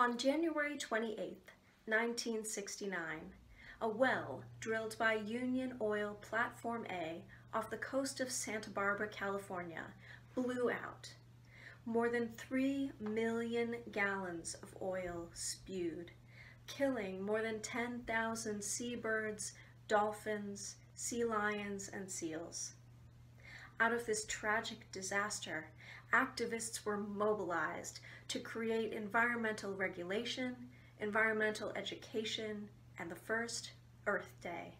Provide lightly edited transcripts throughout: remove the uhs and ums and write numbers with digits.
On January 28, 1969, a well drilled by Union Oil Platform A off the coast of Santa Barbara, California, blew out. More than 3 million gallons of oil spewed, killing more than 10,000 seabirds, dolphins, sea lions, and seals. Out of this tragic disaster, activists were mobilized to create environmental regulation, environmental education, and the first Earth Day.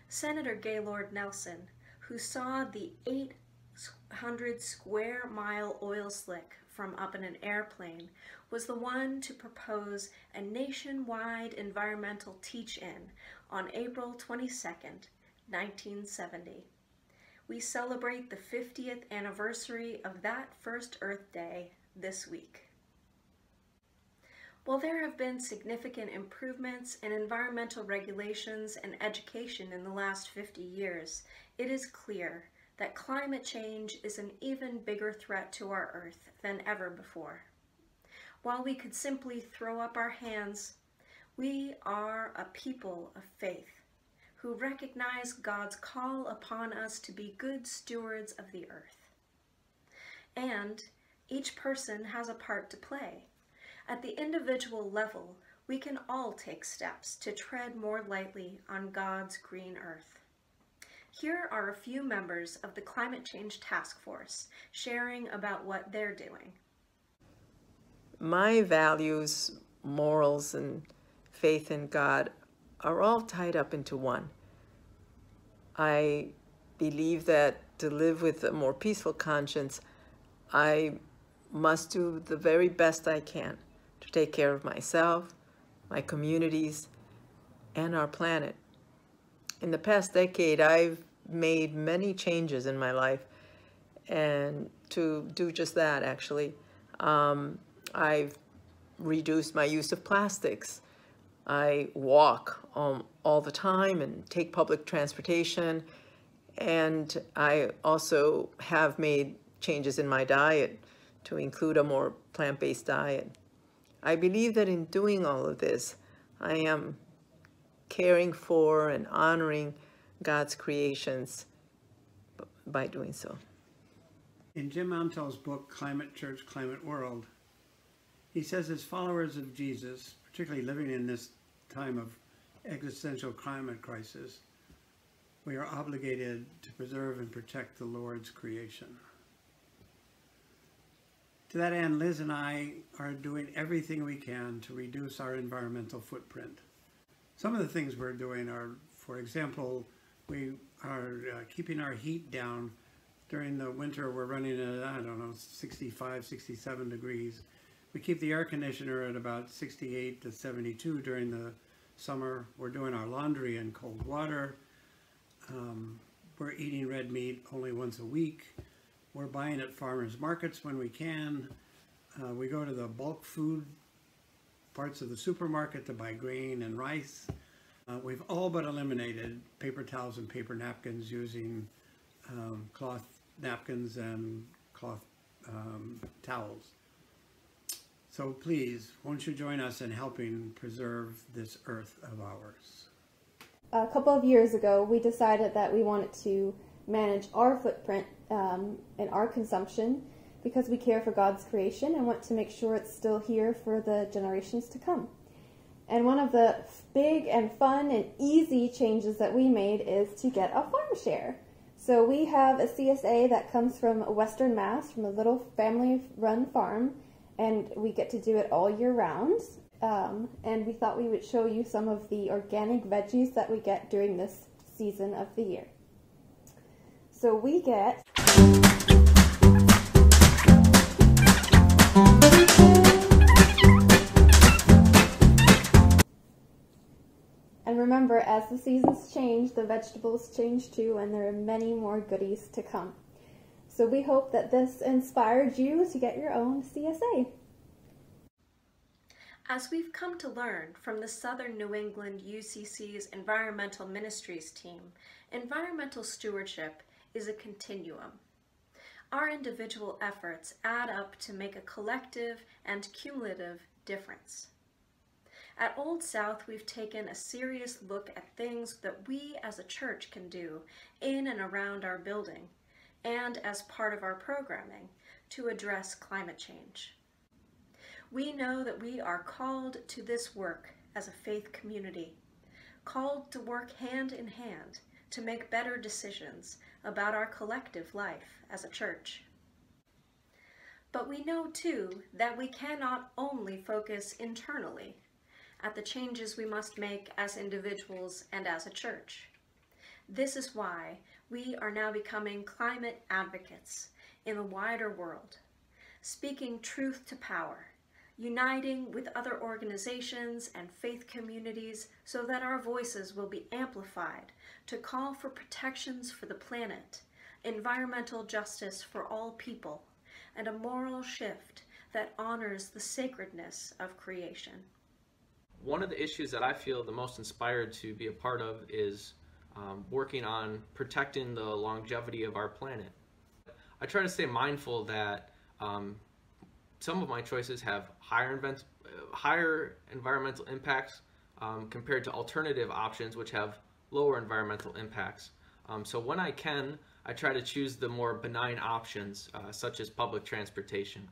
Senator Gaylord Nelson, who saw the 800 square mile oil slick from up in an airplane, was the one to propose a nationwide environmental teach-in on April 22nd, 1970. We celebrate the 50th anniversary of that first Earth Day this week. While there have been significant improvements in environmental regulations and education in the last 50 years, it is clear that climate change is an even bigger threat to our Earth than ever before. While we could simply throw up our hands, we are a people of faith who recognize God's call upon us to be good stewards of the earth. And each person has a part to play. At the individual level, we can all take steps to tread more lightly on God's green earth. Here are a few members of the Climate Change Task Force sharing about what they're doing. My values, morals, and faith in God are all tied up into one. I believe that to live with a more peaceful conscience, I must do the very best I can to take care of myself, my communities, and our planet. In the past decade, I've made many changes in my life, and to do just that, actually. I've reduced my use of plastics. I walk all the time and take public transportation, and I also have made changes in my diet to include a more plant-based diet. I believe that in doing all of this, I am caring for and honoring God's creations by doing so. In Jim Montell's book, Climate Church, Climate World, he says as followers of Jesus, particularly living in this time of existential climate crisis, we are obligated to preserve and protect the Lord's creation. To that end, Liz and I are doing everything we can to reduce our environmental footprint. Some of the things we're doing are, for example, we are keeping our heat down. During the winter, we're running at, I don't know, 65, 67 degrees. We keep the air conditioner at about 68 to 72 during the summer. We're doing our laundry in cold water. We're eating red meat only once a week. We're buying at farmers markets when we can. We go to the bulk food parts of the supermarket to buy grain and rice. We've all but eliminated paper towels and paper napkins, using cloth napkins and cloth towels. So please, won't you join us in helping preserve this earth of ours? A couple of years ago, we decided that we wanted to manage our footprint and our consumption because we care for God's creation and want to make sure it's still here for the generations to come. And one of the big and fun and easy changes that we made is to get a farm share. So we have a CSA that comes from Western Mass, from a little family-run farm, and we get to do it all year round. And we thought we would show you some of the organic veggies that we get during this season of the year. So we get and remember, as the seasons change, the vegetables change too, and there are many more goodies to come. So we hope that this inspired you to get your own CSA. As we've come to learn from the Southern New England UCC's Environmental Ministries team, environmental stewardship is a continuum. Our individual efforts add up to make a collective and cumulative difference. At Old South, we've taken a serious look at things that we as a church can do in and around our building and as part of our programming to address climate change. We know that we are called to this work as a faith community, called to work hand in hand to make better decisions about our collective life as a church. But we know too that we cannot only focus internally at the changes we must make as individuals and as a church. This is why we are now becoming climate advocates in the wider world, speaking truth to power, uniting with other organizations and faith communities so that our voices will be amplified to call for protections for the planet, environmental justice for all people, and a moral shift that honors the sacredness of creation. One of the issues that I feel the most inspired to be a part of is working on protecting the longevity of our planet. I try to stay mindful that some of my choices have higher environmental impacts compared to alternative options which have lower environmental impacts. So when I can, I try to choose the more benign options such as public transportation.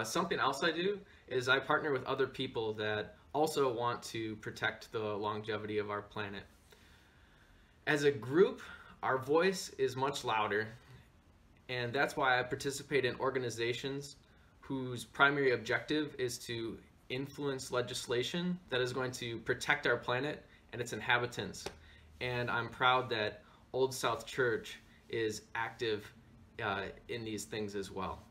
Something else I do is I partner with other people that also want to protect the longevity of our planet. As a group, our voice is much louder, and that's why I participate in organizations whose primary objective is to influence legislation that is going to protect our planet and its inhabitants. And I'm proud that Old South Church is active in these things as well.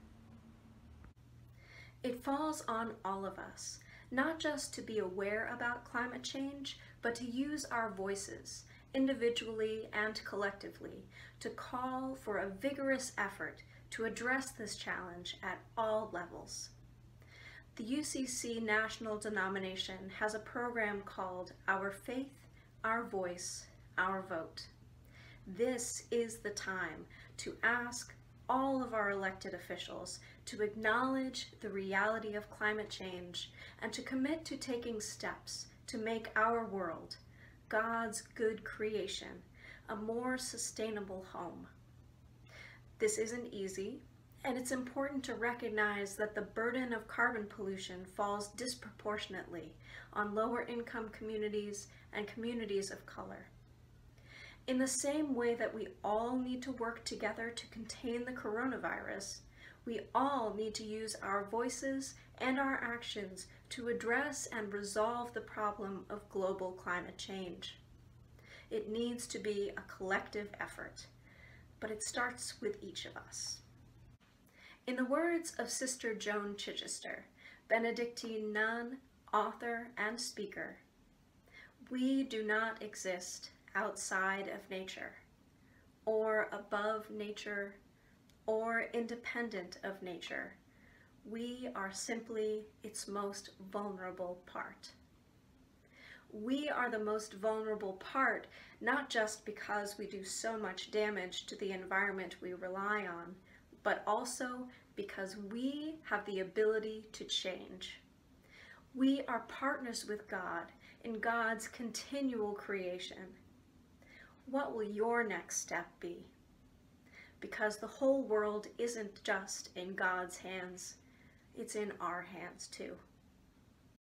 It falls on all of us, not just to be aware about climate change, but to use our voices, individually and collectively, to call for a vigorous effort to address this challenge at all levels. The UCC National Denomination has a program called Our Faith, Our Voice, Our Vote. This is the time to ask all of our elected officials to acknowledge the reality of climate change and to commit to taking steps to make our world, God's good creation, a more sustainable home. This isn't easy, and it's important to recognize that the burden of carbon pollution falls disproportionately on lower income communities and communities of color. In the same way that we all need to work together to contain the coronavirus, we all need to use our voices and our actions to address and resolve the problem of global climate change. It needs to be a collective effort, but it starts with each of us. In the words of Sister Joan Chichester, Benedictine nun, author, and speaker, we do not exist outside of nature, or above nature, or independent of nature. We are simply its most vulnerable part. We are the most vulnerable part, not just because we do so much damage to the environment we rely on, but also because we have the ability to change. We are partners with God in God's continual creation. What will your next step be? Because the whole world isn't just in God's hands, it's in our hands too.